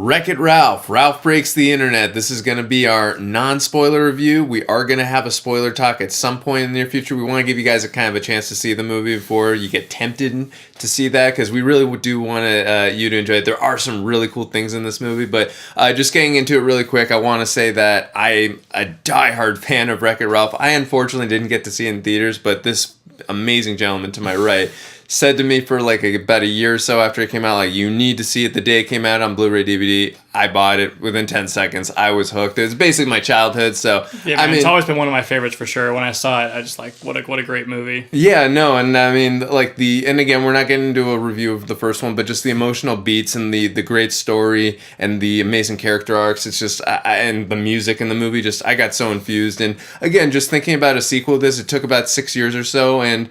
Wreck-It Ralph. Ralph Breaks the Internet. This is going to be our non-spoiler review. We are going to have a spoiler talk at some point in the near future. We want to give you guys a kind of a chance to see the movie before you get tempted to see that, because we really do want you to enjoy it. There are some really cool things in this movie, but just getting into it really quick, I want to say that I'm a diehard fan of Wreck-It Ralph. I unfortunately didn't get to see it in theaters, but this amazing gentleman to my right said to me for like about a year or so after it came out, like, you need to see it the day it came out on Blu-ray DVD. I bought it within 10 seconds. I was hooked. It was basically my childhood. So yeah, man, I mean, it's always been one of my favorites for sure. When I saw it, I just like, what a great movie. Yeah, no, and I mean, like and again, we're not getting into a review of the first one, but just the emotional beats and the great story and the amazing character arcs. It's just, and the music in the movie, just, I got so infused. And again, just thinking about a sequel to this, it took about 6 years or so, and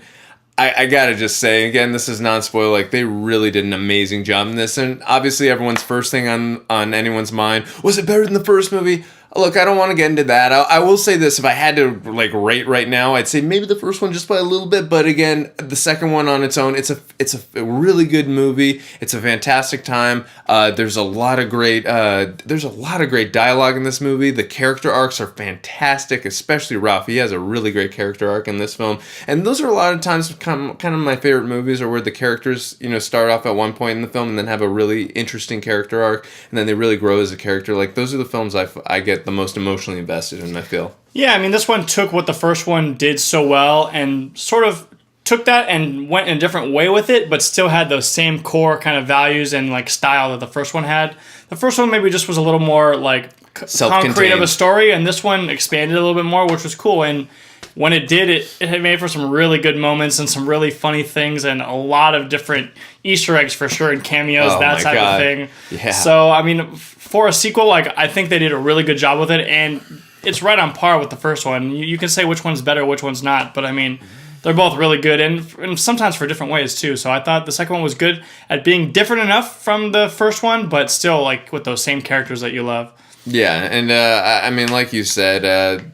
I gotta just say, again, this is non-spoiler, like, they really did an amazing job in this, and obviously everyone's first thing on anyone's mind, was it better than the first movie? Look, I don't want to get into that. I will say this, if I had to like rate right now, I'd say maybe the first one just by a little bit, but again, the second one on its own, it's a really good movie. It's a fantastic time. There's a lot of great dialogue in this movie. The character arcs are fantastic, especially Ralph. He has a really great character arc in this film, and those are a lot of times kind of my favorite movies, are where the characters, start off at one point in the film and then have a really interesting character arc, and then they really grow as a character. Like, those are the films I get the most emotionally invested in, I feel. Yeah, I mean, this one took what the first one did so well and sort of took that and went in a different way with it, but still had those same core kind of values and like style that the first one had. The first one maybe just was a little more like concrete of a story, and this one expanded a little bit more, which was cool. And when it did, it had made for some really good moments and some really funny things and a lot of different Easter eggs for sure and cameos, that type of thing. Yeah. So, I mean, for a sequel, like, I think they did a really good job with it, and it's right on par with the first one. You can say which one's better, which one's not, but I mean, they're both really good, and sometimes for different ways too. So I thought the second one was good at being different enough from the first one, but still like with those same characters that you love. Yeah, and I mean, like you said,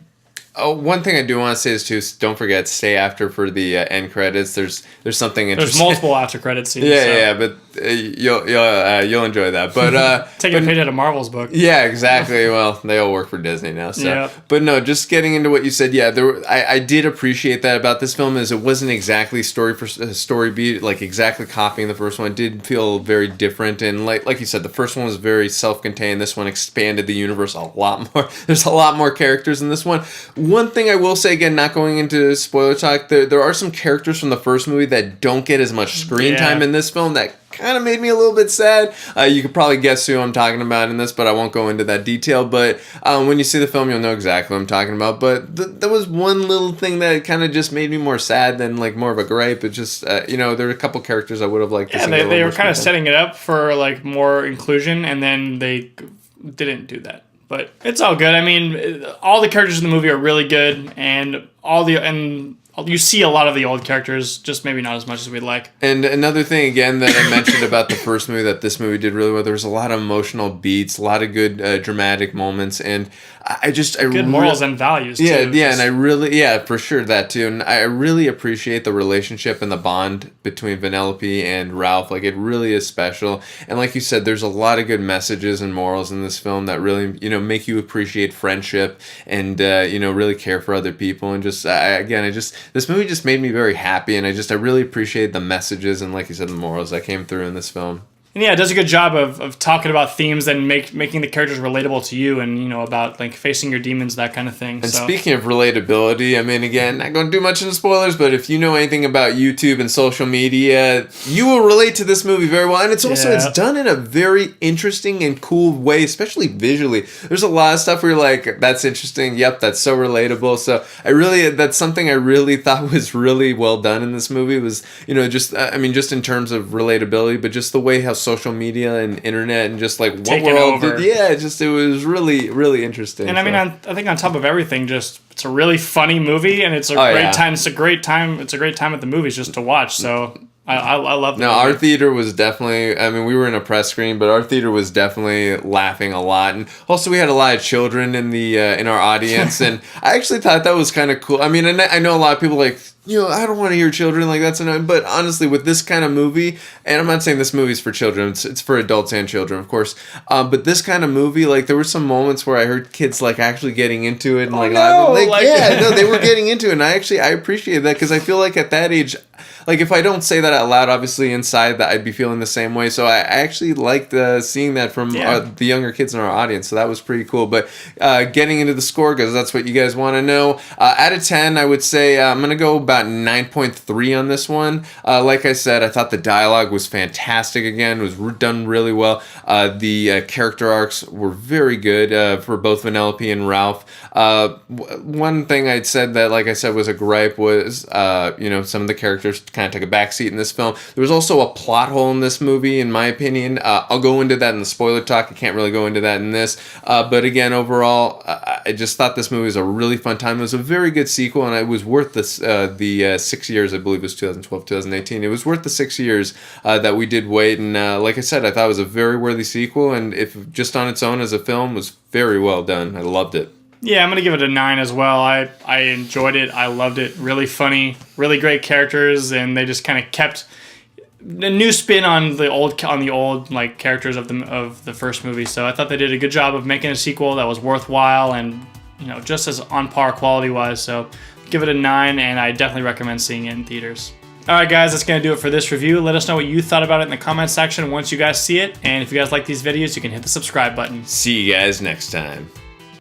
one thing I do want to say is too, don't forget, stay after for the end credits. There's something interesting. There's multiple after credit scenes. Yeah, but you'll enjoy that. But take a page out of Marvel's book. Yeah, exactly. Well, they all work for Disney now. So, yeah. But no, just getting into what you said. Yeah, I did appreciate that about this film, is it wasn't exactly story beat, like exactly copying the first one. It did feel very different, and like you said, the first one was very self-contained. This one expanded the universe a lot more. There's a lot more characters in this one. One thing I will say, again, not going into spoiler talk, there are some characters from the first movie that don't get as much screen time in this film that kind of made me a little bit sad. You could probably guess who I'm talking about in this, but I won't go into that detail. But when you see the film, you'll know exactly what I'm talking about. But there was one little thing that kind of just made me more sad than like more of a gripe. It just, there were a couple characters I would have liked to see. Yeah, they were kind of setting it up for like more inclusion, and then they didn't do that. But it's all good. I mean, all the characters in the movie are really good, and you see a lot of the old characters, just maybe not as much as we'd like. And another thing, again, that I mentioned about the first movie that this movie did really well, there was a lot of emotional beats, a lot of good dramatic moments, and good morals and values, too. Yeah, and I really, for sure, that too. And I really appreciate the relationship and the bond between Vanellope and Ralph. Like, it really is special. And like you said, there's a lot of good messages and morals in this film that really, make you appreciate friendship and, really care for other people. And just, this movie just made me very happy, and I really appreciate the messages and, like you said, the morals that came through in this film. And yeah, it does a good job of talking about themes and making the characters relatable to you, and about like facing your demons, that kind of thing. And speaking of relatability, I mean, again, not going to do much into spoilers, but if you know anything about YouTube and social media, you will relate to this movie very well. And it's also it's done in a very interesting and cool way, especially visually. There's a lot of stuff where you're like, that's interesting. Yep, that's so relatable. So that's something I really thought was really well done in this movie. Was just in terms of relatability, but just the way how social media and internet and just like what we're all doing. Yeah, it was really, really interesting. And I mean, I think on top of everything, just it's a really funny movie, and it's a great time. It's a great time at the movies just to watch. So I love the No, movie. our theater was definitely, I mean, we were in a press screen, but our theater was definitely laughing a lot. And also we had a lot of children in our audience, and I actually thought that was kind of cool. I mean, and I know a lot of people like, I don't want to hear children, like that's annoying. But honestly, with this kind of movie, and I'm not saying this movie's for children, it's for adults and children, of course. But this kind of movie, like there were some moments where I heard kids like actually getting into it and like, laughing. Yeah, no, they were getting into it, and I appreciate that because I feel like at that age, like if I don't say that out loud, obviously inside that I'd be feeling the same way. So I actually liked seeing that from the younger kids in our audience. So that was pretty cool. But getting into the score, because that's what you guys want to know. Out of 10, I would say I'm gonna go about 9.3 on this one. Like I said, I thought the dialogue was fantastic. Again, it was done really well. The character arcs were very good for both Vanellope and Ralph. One thing I'd said that, like I said, was a gripe was some of the characters kind of took a backseat in this film. There was also a plot hole in this movie, in my opinion. I'll go into that in the spoiler talk. I can't really go into that in this. But again, overall, I just thought this movie was a really fun time. It was a very good sequel, and it was worth the 6 years, I believe it was 2012, 2018. It was worth the 6 years that we did wait. And like I said, I thought it was a very worthy sequel, and if just on its own as a film, was very well done. I loved it. Yeah, I'm gonna give it a 9 as well. I enjoyed it. I loved it. Really funny, really great characters, and they just kind of kept a new spin on the old like characters of the first movie. So I thought they did a good job of making a sequel that was worthwhile and just as on par quality wise. So give it a 9, and I definitely recommend seeing it in theaters. All right, guys, that's going to do it for this review. Let us know what you thought about it in the comment section once you guys see it. And if you guys like these videos, you can hit the subscribe button. See you guys next time.